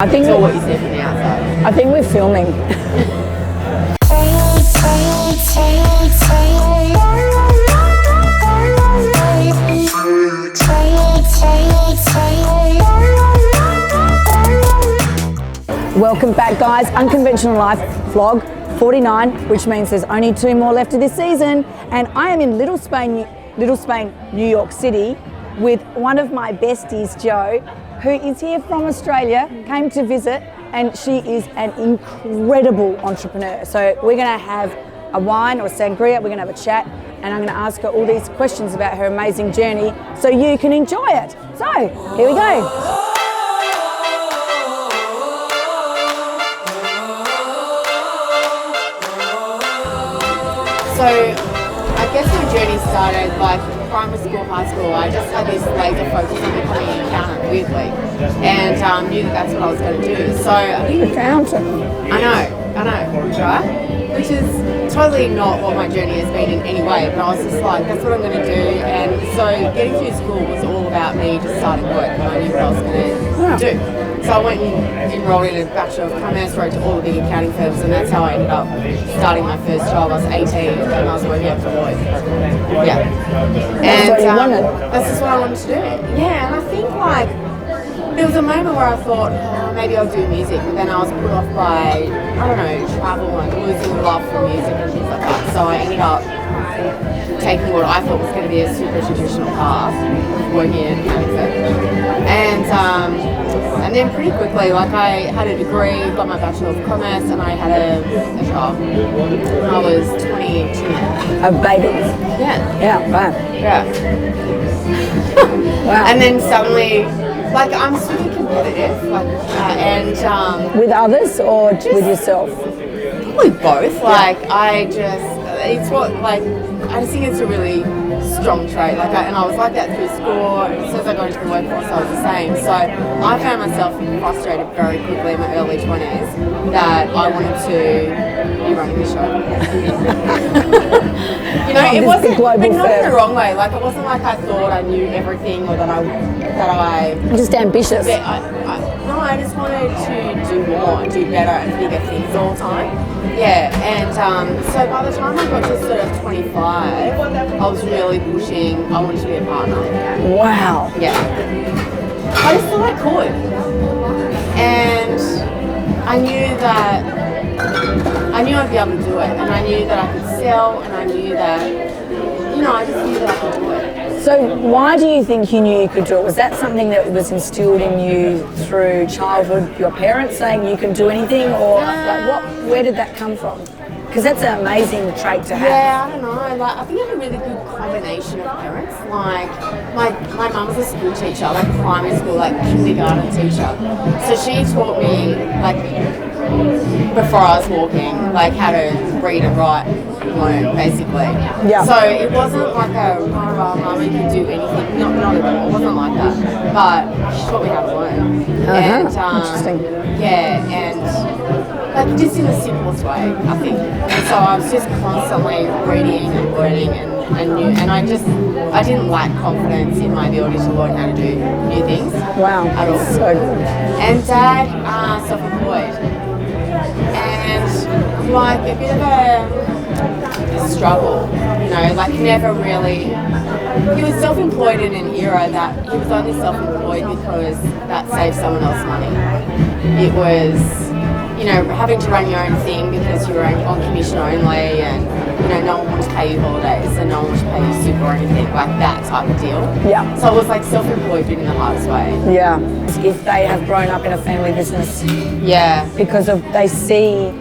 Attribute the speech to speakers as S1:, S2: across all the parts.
S1: I think
S2: what you see from the outside.
S1: I think we're filming. Welcome back, guys. Unconventional Life vlog 49, which means there's only 2 more left of this season, and I am in Little Spain, New York City, with one of my besties, Jo, who is here from Australia, came to visit, and she is an incredible entrepreneur. So we're gonna have a wine or sangria, we're gonna have a chat, and I'm gonna ask her all these questions about her amazing journey so you can enjoy it. So, here we go.
S2: So, I guess my journey started like primary school, high school. I just had this laser focus on becoming an accountant, weirdly, and knew that that's what I was going to do. So,
S1: Accountant.
S2: I know, right? Which is totally not what my journey has been in any way, but I was just like, that's what I'm going to do. And so, getting through school was all about me just starting work, and I knew what I was going to do. So I went and enrolled in a Bachelor of Commerce, wrote to all the big accounting firms, and that's how I ended up starting my first job. I was 18 and I was working at Hurley. Yeah.
S1: That's what you wanted.
S2: That's just what I wanted to do. Yeah, and I think like there was a moment where I thought, oh, maybe I'll do music, but then I was put off by, I don't know, travel and losing love for music and things like that. So I ended up taking what I thought was going to be a super traditional path, working in an accounting firm. And then pretty quickly, like I had a degree, got my Bachelor of Commerce, and I had a job when I was 22.
S1: A baby.
S2: Yeah.
S1: Yeah, wow.
S2: Yeah.
S1: Wow.
S2: And then suddenly, like I'm super competitive, like, and
S1: with others or with yourself?
S2: probably both. Like it's what like I just think it's a really strong trait. Like, and I was like that through school. As soon as I got into the workforce, I was the same. So I found myself frustrated very quickly in my early 20s that I wanted to be running the show. You know, it wasn't, but not in the wrong way. Like, it wasn't like I thought I knew everything or that I
S1: just ambitious.
S2: No, I just wanted to do more, do better, and bigger things all the time. Yeah, and so by the time I got to sort of 25, I was really pushing. I wanted to be a partner.
S1: Wow.
S2: Yeah. I just thought I could, and I knew I'd be able to do it, and I knew that I could sell, and I knew that, I just knew that I could do it.
S1: So why do you think you knew you could do it? Was that something that was instilled in you through childhood, your parents saying you can do anything, or where did that come from? Because that's an amazing trait to have.
S2: Yeah, I don't know. Like, I think I had a really good combination of parents. Like, my mum was a school teacher, like primary school, like kindergarten teacher. So she taught me, like, before I was walking, like how to read and write, basically.
S1: Yeah.
S2: So it wasn't like a mum, you could do anything. Not at all. It wasn't like that. But she taught me how to learn. And
S1: interesting.
S2: Yeah, and like just in the simplest way, I think. And so I was just constantly reading and learning and I didn't lack confidence in my ability to learn how to do new things.
S1: Wow.
S2: At all.
S1: So good.
S2: And Dad, self-employed. And like a bit of a struggle, like never really. He was self-employed in an era that he was only self-employed because that saved someone else money. It was, having to run your own thing because you were on commission only, and no one wanted to pay you holidays and no one wanted to pay you super or anything, like that type of deal.
S1: Yeah.
S2: So it was like self-employed but in the hardest way.
S1: Yeah. If they have grown up in a family business.
S2: Yeah.
S1: Because they see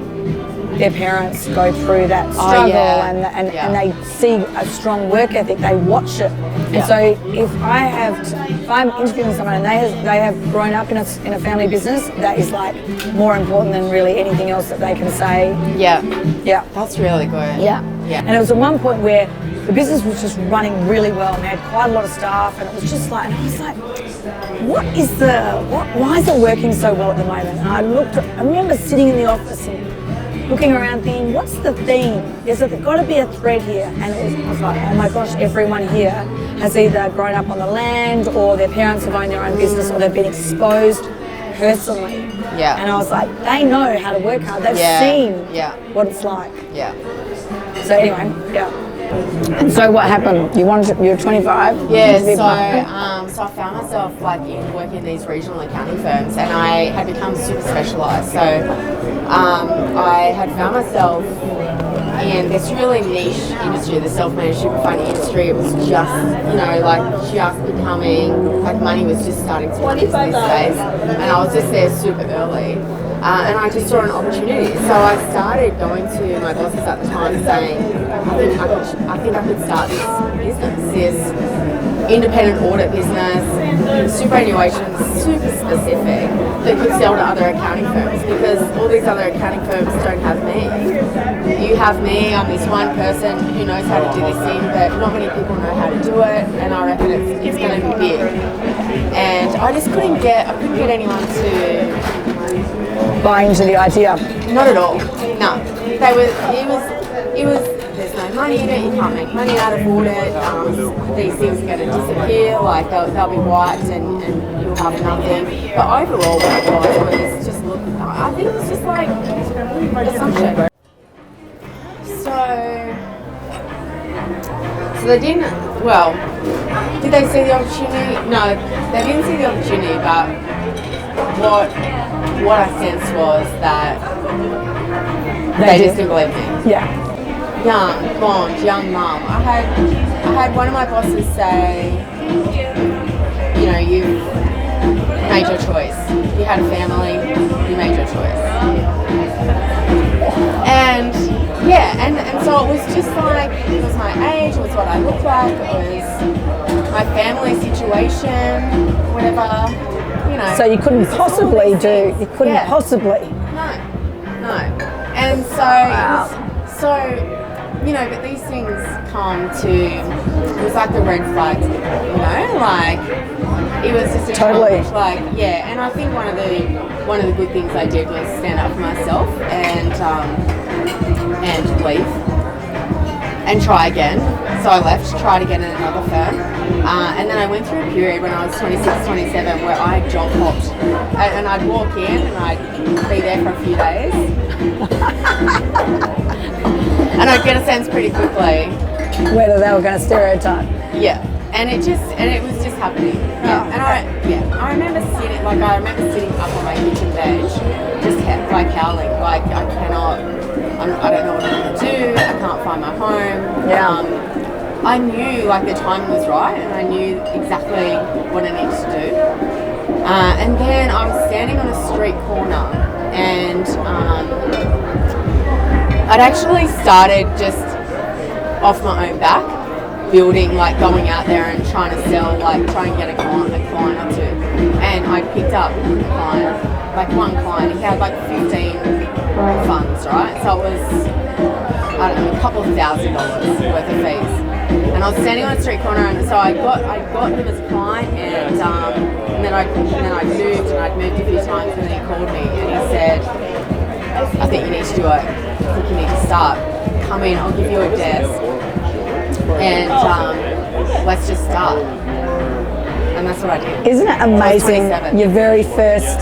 S1: their parents go through that struggle and they see a strong work ethic, they watch it. And so if I'm interviewing someone and they have grown up in a family business, that is like more important than really anything else that they can say.
S2: Yeah.
S1: Yeah.
S2: That's really good.
S1: Yeah.
S2: Yeah.
S1: And it was at one point where the business was just running really well and we had quite a lot of staff, and it was just like, and I was like, why is it working so well at the moment? And I remember sitting in the office and looking around thinking, what's the theme? There's got to be a thread here. And I was like, oh my gosh, everyone here has either grown up on the land or their parents have owned their own business or they've been exposed personally.
S2: Yeah.
S1: And I was like, they know how to work hard. They've seen what it's like.
S2: Yeah.
S1: So anyway, yeah. And so what happened? You were 25?
S2: Yeah, so I found myself like in working in these regional accounting firms, and I had become super specialised. So I had found myself in this really niche industry, the self-managed super funding industry. It was just, just becoming, like money was just starting to come into this space, and I was just there super early. And I just saw an opportunity. So I started going to my bosses at the time saying, I think I could start this business, this independent audit business, superannuation, super specific, that could sell to other accounting firms, because all these other accounting firms don't have me. You have me, I'm this one person who knows how to do this thing, but not many people know how to do it, and I reckon it's going to be big. And I just couldn't get anyone to
S1: buy into the idea.
S2: Not at all. No. It was there's no money in it, you can't make money out of audit, these things are going to disappear, like they'll be wiped and you'll have nothing. But overall what it was just I think it's just like assumption. So they didn't, did they see the opportunity? No, they didn't see the opportunity, but what I sensed was that they just didn't believe me.
S1: Yeah.
S2: Young, blonde, young mum. I had one of my bosses say, you made your choice. You had a family, you made your choice. And and so it was just like, it was my age, it was what I looked like, it was my family situation, whatever.
S1: So you couldn't possibly possibly.
S2: No. And so, but these things come to, it was like the red flags, like it was just a challenge, and I think one of the good things I did was stand up for myself and leave and try again. So I left, tried again in another firm, and then I went through a period when I was 26, 27 where I job hopped, and I'd walk in and I'd be there for a few days, and I'd get a sense pretty quickly
S1: whether they were going to stereotype.
S2: Yeah, and it was just happening. Yeah, and I remember sitting up on my kitchen bench, just like howling, like I don't know what I'm going to do, I can't find my home.
S1: Yeah.
S2: I knew like the timing was right, and I knew exactly what I needed to do. And then I was standing on a street corner, and I'd actually started just off my own back, building, like going out there and trying to sell, like try and get a client or two. And I picked up a client, like one client, he had like 15 funds, right? So it was, I don't know, a couple of $1,000 worth of fees. And I was standing on a street corner, and so I got him as a client, and then I moved, and I'd moved a few times, and then he called me and he said, I think you need to do it. I think you need to start. Come in, I'll give you a desk, and let's just start. And that's what I did.
S1: Isn't it amazing? Your very first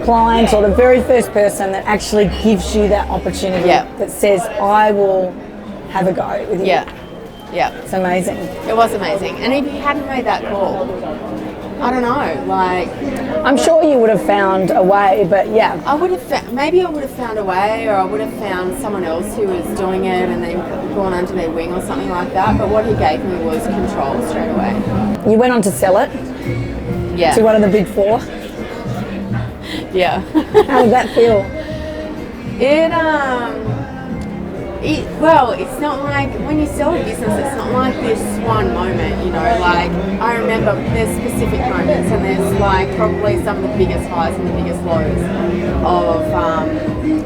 S1: client, or the very first person that actually gives you that opportunity, that says, I will have a go with you.
S2: Yeah.
S1: It's amazing.
S2: It was amazing. And if you hadn't made that call, I don't know, like...
S1: I'm sure you would have found a way, but yeah.
S2: Maybe I would have found a way, or I would have found someone else who was doing it and then gone under their wing or something like that. But what he gave me was control straight away. You
S1: went on to sell it?
S2: Yeah.
S1: To one of the big four?
S2: Yeah.
S1: How did that feel?
S2: It's not like, when you sell a business, it's not like this one moment, like, I remember there's specific moments, and there's like probably some of the biggest highs and the biggest lows of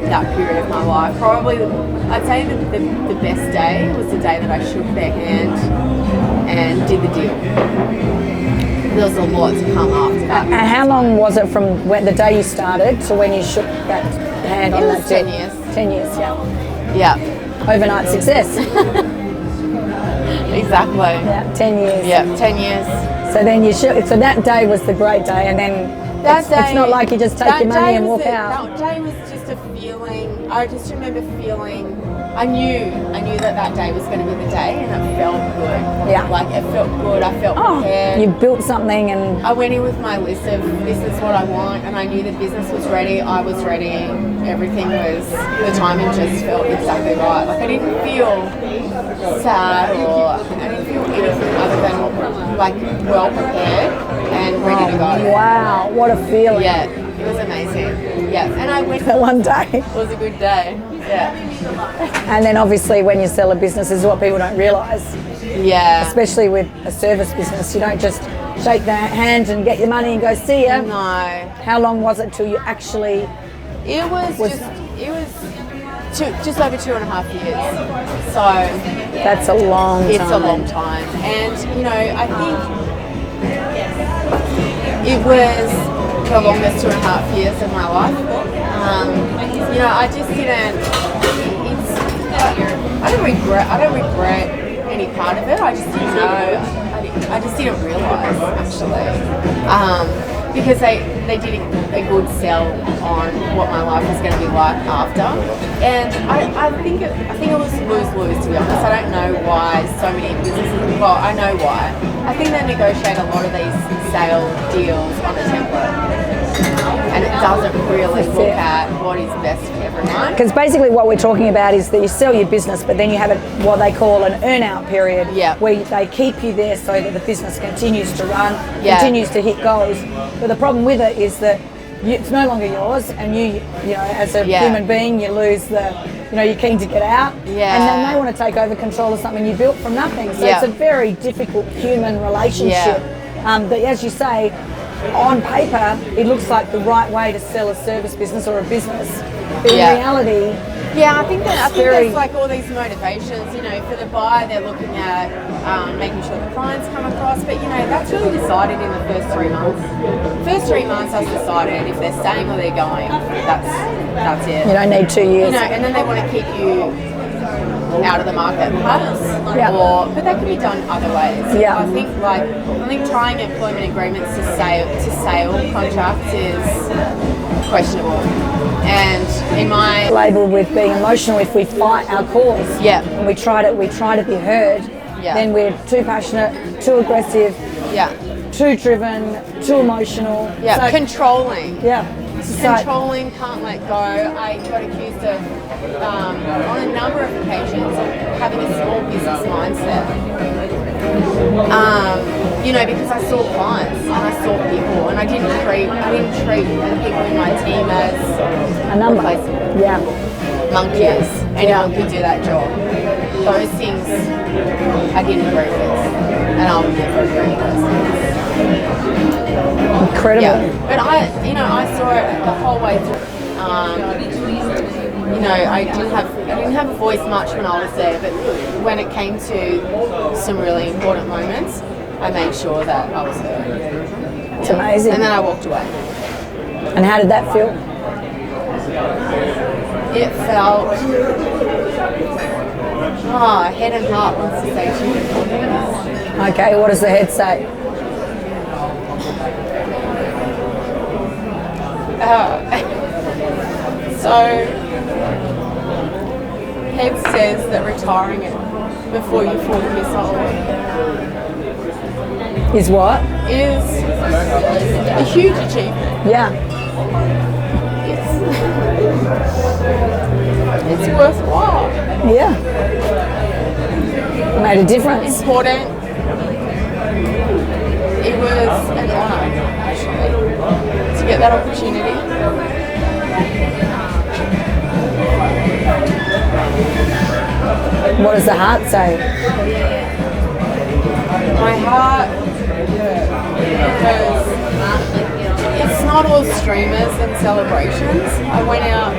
S2: that period of my life. Probably, I'd say the best day was the day that I shook their hand and did the deal. There was a lot to come after that.
S1: And how long was it from the day you started to when you shook that hand on that deal?
S2: 10 years.
S1: 10 years, yeah.
S2: Yeah.
S1: Overnight success.
S2: Exactly.
S1: Yeah, 10 years.
S2: Yeah, 10 years.
S1: So then so that day was the great day, and then
S2: That day,
S1: it's not like you just take
S2: that
S1: your money
S2: day
S1: and
S2: was
S1: walk out.
S2: That day was just a feeling. I just remember feeling. I knew that day was going to be the day, and it felt good.
S1: Yeah.
S2: Like it felt good. I felt prepared.
S1: You built something, and
S2: I went in with my list of this is what I want, and I knew the business was ready. I was ready. Everything was. The timing just felt exactly right. Like I didn't feel sad, or I didn't feel anything other than like well prepared and ready to go.
S1: wow, what a feeling!
S2: Yeah, it was amazing. Yeah, and I went.
S1: That one day.
S2: It was a good day. Yeah.
S1: And then obviously when you sell a business, this is what people don't realise.
S2: Yeah.
S1: Especially with a service business, you don't just shake their hand and get your money and go see ya.
S2: No.
S1: How long was it till you actually?
S2: It was just over 2.5 years. So
S1: That's a long time.
S2: it's a long time, and you know I think it was the longest 2.5 years of my life. You know, I just didn't. I don't regret any part of it. I just didn't know. I just didn't realise actually. Because they did a good sell on what my life was going to be like after, and I think it was lose-lose, to be honest. I don't know why so many businesses. Well, I know why. I think they negotiate a lot of these sale deals on a template, and it doesn't really look at what is best for everyone.
S1: Because basically what we're talking about is that you sell your business, but then you have what they call an earn-out period, where they keep you there so that the business continues to run, continues to hit goals. But the problem with it is that it's no longer yours, and you know, as a human being, you lose you're keen to get out, and then they want to take over control of something you built from nothing. So it's a very difficult human relationship. But as you say, on paper, it looks like the right way to sell a service business or a business. But in reality,
S2: I think there's like all these motivations. You know, for the buyer, they're looking at making sure the clients come across. But you know, that's really decided in the first 3 months. First 3 months, that's decided if they're staying or they're going. That's it.
S1: You don't need 2 years.
S2: You know, and then they want to keep you out of the market, perhaps, but that can be done other ways.
S1: Yeah.
S2: I think tying employment agreements to sale contracts is questionable. And in my
S1: label with being emotional, if we fight our cause, and we try to be heard, then we're too passionate, too aggressive, too driven, too emotional,
S2: so, controlling.
S1: Controlling,
S2: can't let go. I got accused of, on a number of occasions, of having a small business mindset. You know, because I saw clients and I saw people, and I didn't treat the people in my team as
S1: a number.
S2: Monkeys. Anyone could do that job. Those things I didn't agree with, and I'll never agree with those things.
S1: Incredible.
S2: But I saw it the whole way through. You know, I didn't have a voice much when I was there, but when it came to some really important moments, I made sure that I was there.
S1: It's amazing.
S2: And then I walked away.
S1: And how did that feel?
S2: It felt, head and heart wants to say 2 different things.
S1: Okay, what does the head say?
S2: So, head says that retiring it before you're 40 years old
S1: is what?
S2: Is a huge achievement. It's worthwhile.
S1: Made a difference.
S2: Important. It was an honour, actually, to get that opportunity.
S1: What does the heart say?
S2: My heart, because it's not all streamers and celebrations. I went out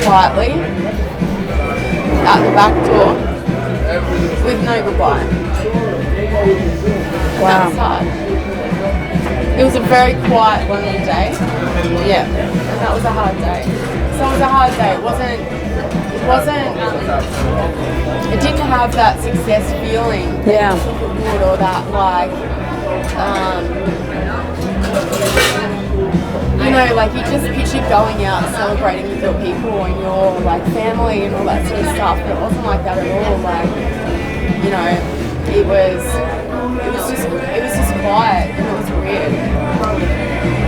S2: quietly out the back door with no goodbye.
S1: Wow.
S2: That was hard. It was a very quiet, lonely day. Yeah, and that was a hard day. So it was a hard day. It didn't have that success feeling that it would, or that you know, like you just picture going out celebrating with your people and your like family and all that sort of stuff, but it wasn't like that at all. Like, you know, it was just quiet and it was weird.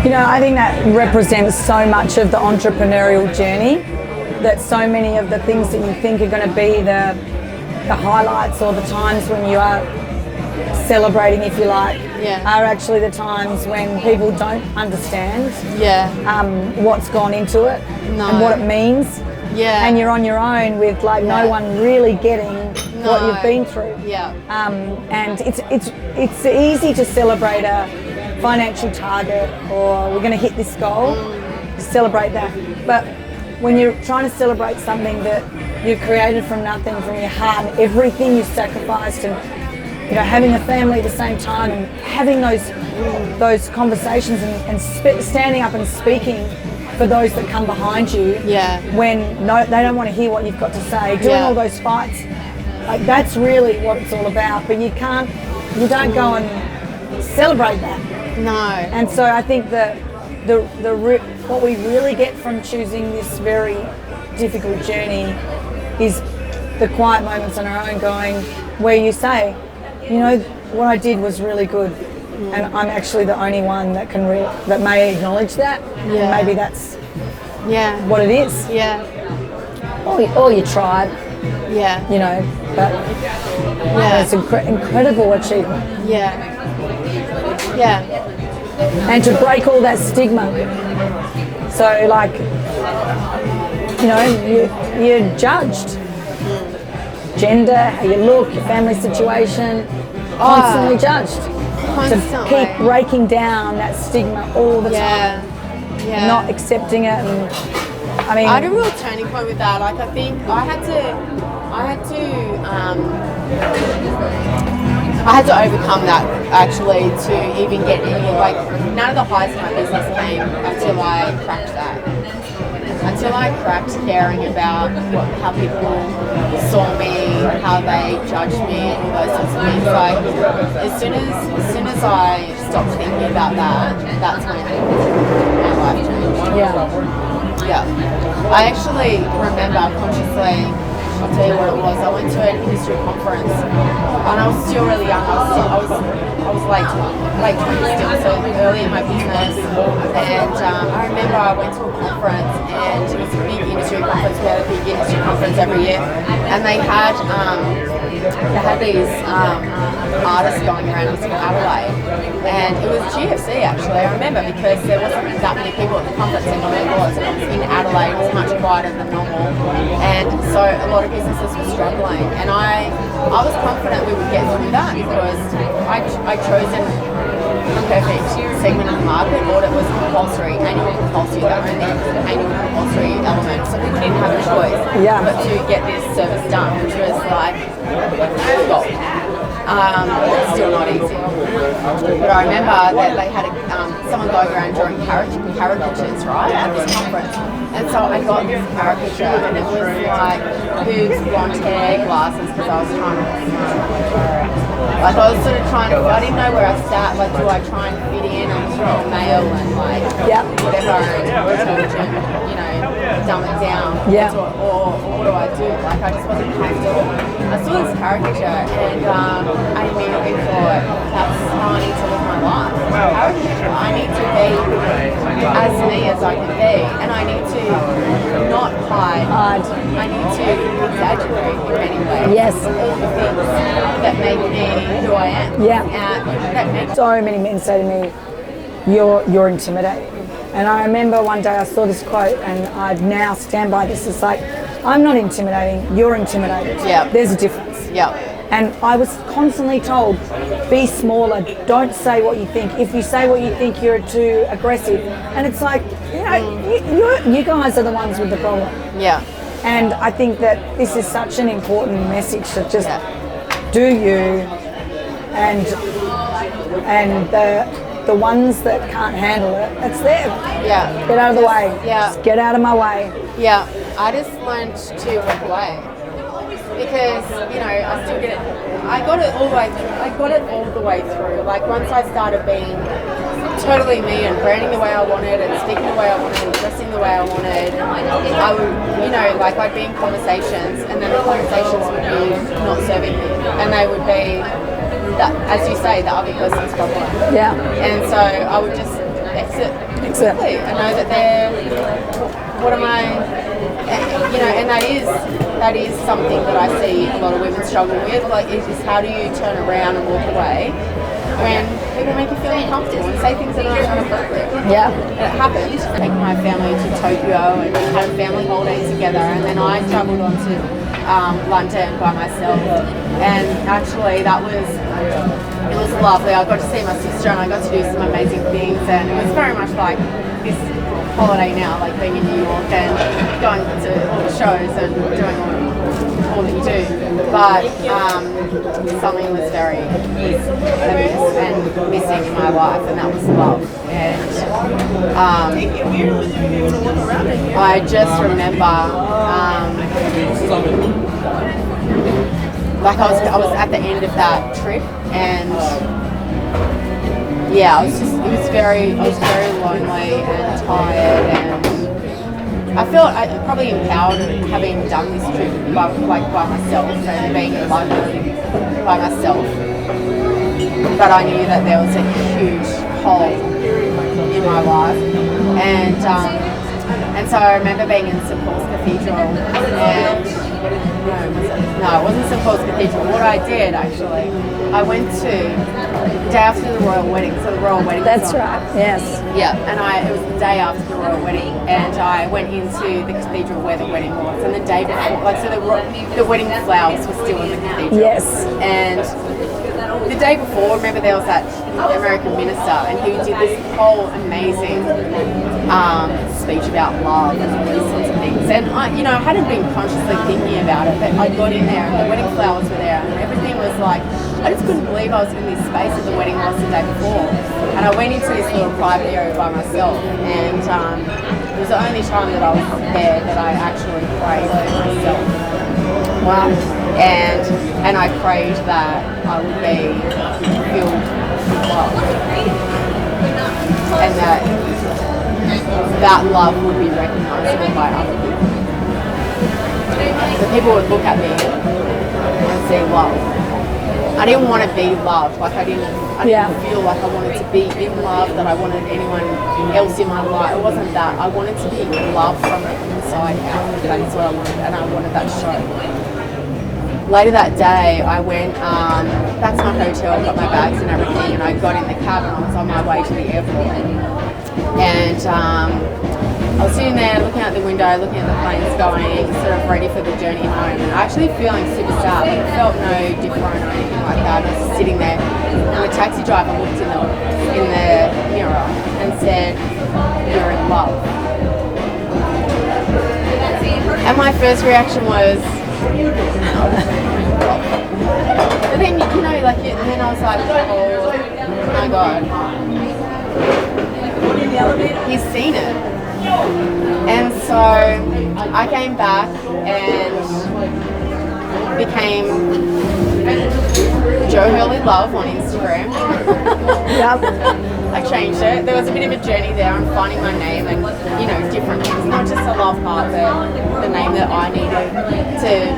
S1: You know, I think that represents so much of the entrepreneurial journey, that so many of the things that you think are going to be the highlights or the times when you are celebrating, if you like, are actually the times when people don't understand what's gone into it and what it means. Yeah. And you're on your own with like no one really getting what you've been through.
S2: Yeah.
S1: And it's easy to celebrate a financial target or we're going to hit this goal, celebrate that. But when you're trying to celebrate something that you created from nothing, from your heart and everything you sacrificed, and you know, having a family at the same time and having those conversations and standing up and speaking for those that come behind you when they don't want to hear what you've got to say, doing all those fights, like that's really what it's all about. But you don't go and celebrate that.
S2: No.
S1: And so I think that what we really get from choosing this very difficult journey is the quiet moments on our own, going where you say, you know, what I did was really good, and I'm actually the only one that can that may acknowledge that. And maybe that's what it is.
S2: Yeah.
S1: Or your tribe.
S2: Yeah.
S1: You know, but it's an incredible achievement.
S2: Yeah. Yeah.
S1: And to break all that stigma. So like, you know, you're judged. Gender, how you look, your family situation, constantly judged.
S2: Constantly.
S1: To keep breaking down that stigma all the time.
S2: Yeah.
S1: Not accepting it. And I mean,
S2: I had a real turning point with that. Like I think I had to overcome that actually to even get any, like, none of the highs in my business came until I cracked that. Until I cracked caring about how people saw me, how they judged me, and all those sorts of things. Like, as soon as I stopped thinking about that, that's when my life changed. Yeah. I actually remember consciously, I'll tell you what it was. I went to an industry conference, and I was still really young. I was late 20s, so early in my business. And I remember I went to a conference, and it was a big industry conference. We had a big industry conference every year, and they had these artists going around. It was in Adelaide, and it was GFC actually. I remember because there wasn't that many people at the conference, and it was in Adelaide. It was much quieter than normal, and so a lot of businesses were struggling, and I was confident we would get through that because I chosen the perfect segment of the market. Audit was compulsory, annual compulsory, the only annual compulsory element, so people didn't have a choice but to get this service done, which was like gold. Still not easy. But I remember that they had someone going around drawing caricatures, right, at this conference. And so I got this caricature, and it was like boobs, blonde hair, glasses, because I was trying to, like, I was sort of trying to, I didn't know where I sat, like, do I try and fit in on the mail and, like, whatever, and television, you know, dumb it down, or what do I do? Like, I just wasn't comfortable. I saw this caricature, and I immediately thought, that's how I need to live my life. Caricature. I need to be as me as I can be, and I need to not hide. I need to exaggerate in many ways.
S1: Yes.
S2: All the things that make me who I am.
S1: Yeah. So many men say to me, you're intimidating. And I remember one day I saw this quote, and I now stand by this. It's like, I'm not intimidating, you're intimidated.
S2: Yeah.
S1: There's a difference.
S2: Yeah.
S1: And I was constantly told, be smaller, don't say what you think. If you say what you think, you're too aggressive. And it's like, you know, you guys are the ones with the problem.
S2: Yeah.
S1: And I think that this is such an important message to just do you, and the ones that can't handle it, it's them.
S2: Yeah.
S1: Get out of the way.
S2: Yeah.
S1: Just get out of my way.
S2: Yeah. I just learned to walk away. Because, you know, I still get it. I got it all the way through. Like, once I started being totally me and branding the way I wanted and speaking the way I wanted and dressing the way I wanted. I would, like I'd be in conversations and then the conversations would be not serving me and they would be, as you say, the other person's problem.
S1: Yeah.
S2: And so I would just exit quickly. I know that what am I, and that is something that I see a lot of women struggle with. Like, it's just how do you turn around and walk away when people make you feel uncomfortable and say things that are inappropriate.
S1: Yeah.
S2: It happened. I took my family to Tokyo and we had a family holiday together, and then I travelled on to London by myself. And actually, it was lovely. I got to see my sister and I got to do some amazing things, and it was very much like this holiday now, like being in New York and going to all the shows and doing all that you do. But something was very amiss and missing in my life, and that was love. And I just remember like I was at the end of that trip, and yeah, it was very lonely and tired, and I felt probably empowered having done this trip by myself and being in London by myself. But I knew that there was a huge hole in my life, and so I remember being in St Paul's Cathedral, and no, it wasn't St Paul's Cathedral. What I did actually, I went to the day after the royal wedding. So the royal wedding.
S1: That's right. Yes.
S2: Yeah, and it was the day after the royal wedding, and I went into the cathedral where the wedding was, and the day before, like, so the wedding flowers were still in the cathedral.
S1: Yes.
S2: And the day before, remember there was that American minister, and he did this whole amazing speech about love and all these sorts of things. And I hadn't been consciously thinking about it, but I got in there, and the wedding flowers were there, and everything was like, I just couldn't believe I was in this space that the wedding was the day before. And I went into this little private area by myself, and it was the only time that I was there that I actually prayed for myself.
S1: Wow.
S2: And I prayed that I would be filled with love, and that love would be recognisable by other people. So people would look at me and see love. I didn't want to be loved. Like I didn't feel like I wanted to be in love, that I wanted anyone else in my life. It wasn't that. I wanted to be loved from the inside out. That is what I wanted, and I wanted that show. Later that day, I went back to my hotel, got my bags and everything, and I got in the cab and I was on my way to the airport. And I was sitting there looking out the window, looking at the planes going, sort of ready for the journey home, and actually feeling super sad. Like, it felt no different or anything like that. I was just sitting there, and the taxi driver looked in the mirror and said, "You're in love." And my first reaction was, but then, and then I was like, oh my God, he's seen it. And so I came back and became Joe Hurley Love on Instagram.
S1: Yep.
S2: I changed it. There was a bit of a journey there. I'm finding my name and, different things. Not just the love part, but the name that I needed to,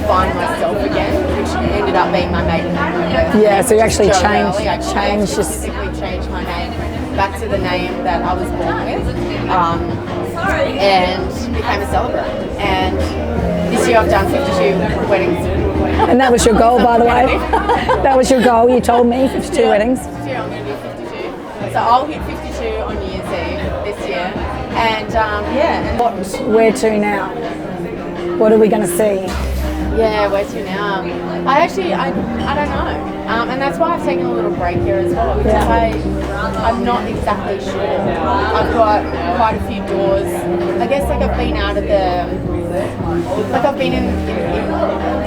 S2: find myself again, which ended up being my maiden name.
S1: Yeah, so you actually changed.
S2: I specifically changed my name back to the name that I was born with, and became a celebrant. And this year I've done 52 weddings.
S1: And that was your goal, by the way. That was your goal. You told me 52 weddings.
S2: 52, I'm going to do 52. So I'll hit 52 on New Year's Eve this year. And and
S1: where to now? What are we going to see?
S2: Yeah, where to now? I don't know. And that's why I've taken a little break here as well, because I'm not exactly sure. I've got quite a few doors. I guess I've been out of I've been in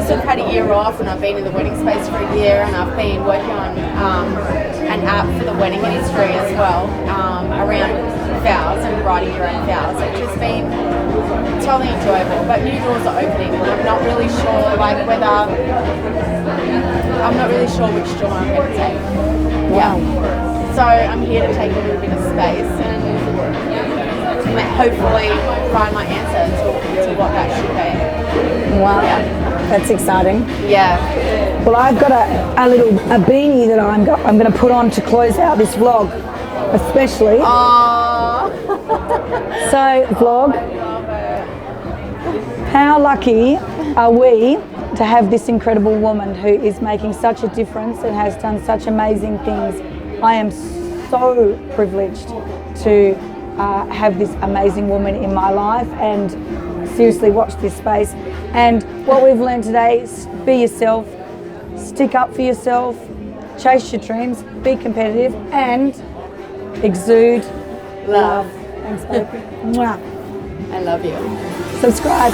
S2: sort of had a year off, and I've been in the wedding space for a year, and I've been working on an app for the wedding industry as well, around vows and writing your own vows, which has been totally enjoyable. But new doors are opening, and I'm not really sure which door I'm going to take.
S1: Wow.
S2: So I'm here to take a little bit of space and hopefully find my answer to what that should be.
S1: Wow, that's exciting.
S2: Yeah.
S1: Well, I've got a beanie that I'm going to put on to close out this vlog, especially.
S2: Oh.
S1: So, vlog, how lucky are we to have this incredible woman who is making such a difference and has done such amazing things. I am so privileged to have this amazing woman in my life, and seriously watch this space. And what we've learned today is be yourself, stick up for yourself, chase your dreams, be competitive, and exude love. Thanks, baby. Mwah.
S2: I love you.
S1: Subscribe.